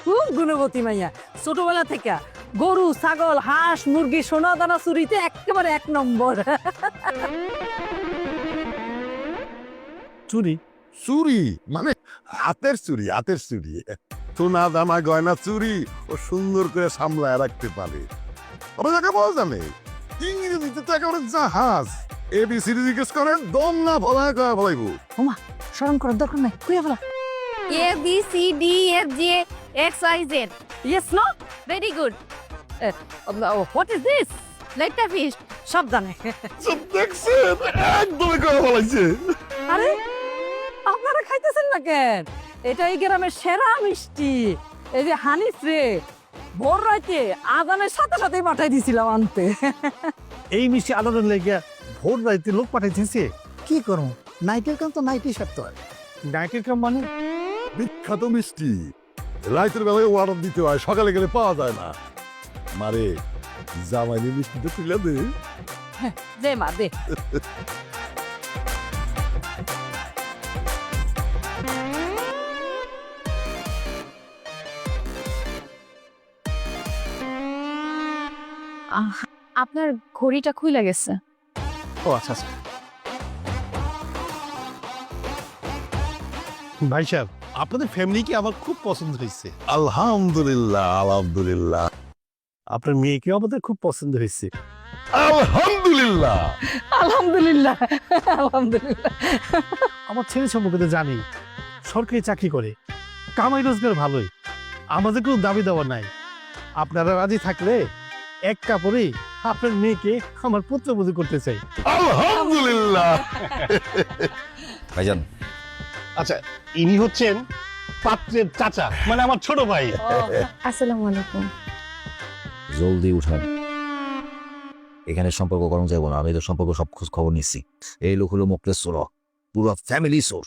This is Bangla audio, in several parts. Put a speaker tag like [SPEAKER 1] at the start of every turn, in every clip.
[SPEAKER 1] খুব গুণবতী মাইয়া, ছোটবেলা থেকে গরু ছাগল হাঁস মুরগি সোনা দানা চুরিতে একেবারে 1 নম্বর।
[SPEAKER 2] চুরি
[SPEAKER 3] চুরি মানে হাতের চুরি, হাতের চুরি। সোনা দানা গয়না চুরি ও সুন্দর করে সামলায় রাখতে পারে। ওরা যাকে বলা জানে ইংরেজিতে তো একেবারে জাহাজ। এবিসিডি জিজ্ঞেস করেন দম না ভলায় কয়া বলাইবো।
[SPEAKER 1] ওমা শরম করার দরকার নাই, কইয়া ফেলা।
[SPEAKER 4] A B C D F G X Y Z.
[SPEAKER 1] Yes no
[SPEAKER 4] Very good.
[SPEAKER 1] What is this?
[SPEAKER 4] Like a fish.
[SPEAKER 1] সব জানে।
[SPEAKER 3] সব দেখছেন একদমই কয়া বলাইছে।
[SPEAKER 1] আরে আপনারা খাইতেছেন না কেন? এটা এই গ্রামের সেরা মিষ্টি। এই যে হানিফ রে ভোর রাতে আজানের সাথে সাথেই পাঠাই দিছিলাম আনতে।
[SPEAKER 2] এই মিষ্টি আলোড়ন লেগে ভোর রাইতে লোক পাঠাইতেছে।
[SPEAKER 5] কি করবো, নাইটের কাম তো নাইটেই সারতে হয়।
[SPEAKER 2] নাইটের কাম মানে
[SPEAKER 3] বিখ্যাত মিষ্টি রাতের বেলায় অর্ডার দিতে হয়, সকালে গেলে পাওয়া যায় না। মারে জামাইনি মিষ্টিটা তুলে দে।
[SPEAKER 1] দে মা দে।
[SPEAKER 4] আপনার ঘড়িটা খুলে গেছে।
[SPEAKER 2] ও আচ্ছা আচ্ছা। ভাই সাহেব, আপনাদের ফ্যামিলি কি আমার খুব পছন্দ হয়েছে।
[SPEAKER 3] আলহামদুলিল্লাহ আলহামদুলিল্লাহ
[SPEAKER 2] আপনার মেয়েকেও আমাদের খুব পছন্দ হয়েছে।
[SPEAKER 3] আলহামদুলিল্লাহ।
[SPEAKER 1] আলহামদুলিল্লাহ আলহামদুলিল্লাহ।
[SPEAKER 2] আমার ছেলে সম্পর্কে তো জানি, সরকারি চাকরি করে, কামাই রোজগার ভালোই, আমাদের কোনো দাবি দেওয়া নাই। আপনারা রাজি থাকলে এক কাপড়ে আপনার মেয়েকে আমার পুত্রবধূ করতে চাই।
[SPEAKER 3] আলহামদুলিল্লাহ।
[SPEAKER 6] ভাইজান,
[SPEAKER 2] আচ্ছা, ইনি হচ্ছেন পাত্রের চাচা, মানে আমার ছোট ভাই।
[SPEAKER 4] আসসালামু আলাইকুম।
[SPEAKER 6] জলদি উঠান। এখানে সম্পর্ক করা যাবো না, আমি তো সম্পর্ক সব খোঁজ খবর নিচ্ছি। এই লোক হলো মোকলেস সোর, পুরো ফ্যামিলি সোর।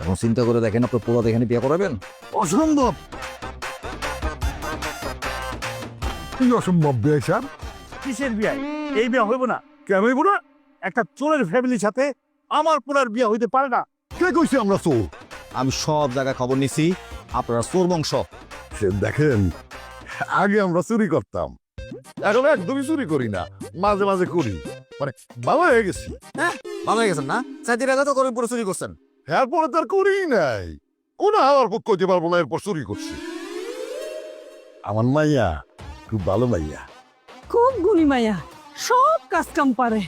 [SPEAKER 6] এখন চিন্তা করে দেখেন আপনার পুরো এখানে বিয়ে করাবেন?
[SPEAKER 2] অসম্ভব।
[SPEAKER 3] কি অসম্ভব বেশার?
[SPEAKER 2] কিসের বিয়ে? এই বিয়ে হইব না। কেন হইব না? একটা চোরের ফ্যামিলির সাথে আমার পুরার বিয়ে হইতে পারে না।
[SPEAKER 3] কে কইছে আমরা চোর?
[SPEAKER 6] আমি সব জায়গায় খবর নিছি, আপনারা চোর বংশ।
[SPEAKER 3] সে দেখেন, আগে আমরা চুরি করতাম, এখন একদমই চুরি করি না, মাঝে মাঝে করি। মানে ভালো হয়ে গেছি।
[SPEAKER 6] ভালো হয়ে গেছেন না? চাইতে তো করে পুরো চুরি করছেন।
[SPEAKER 3] এরপরে তো আর করি নাই। কোন আমার পক্ষ কইতে পারবো না এরপর চুরি করছি। আমার মাইয়া খুব ভালো মাইয়া।
[SPEAKER 1] খুব গুণী মাইয়া, সব কাজ কাম পারে।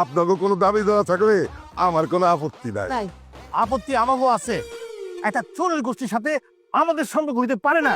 [SPEAKER 3] আপনাকে কোনো দাবি দেওয়া থাকলে আমার কোনো আপত্তি নাই।
[SPEAKER 1] তাই
[SPEAKER 2] আপত্তি আমাকেও আছে। একটা চোরের গোষ্ঠীর সাথে আমাদের সম্পর্ক হইতে পারে না।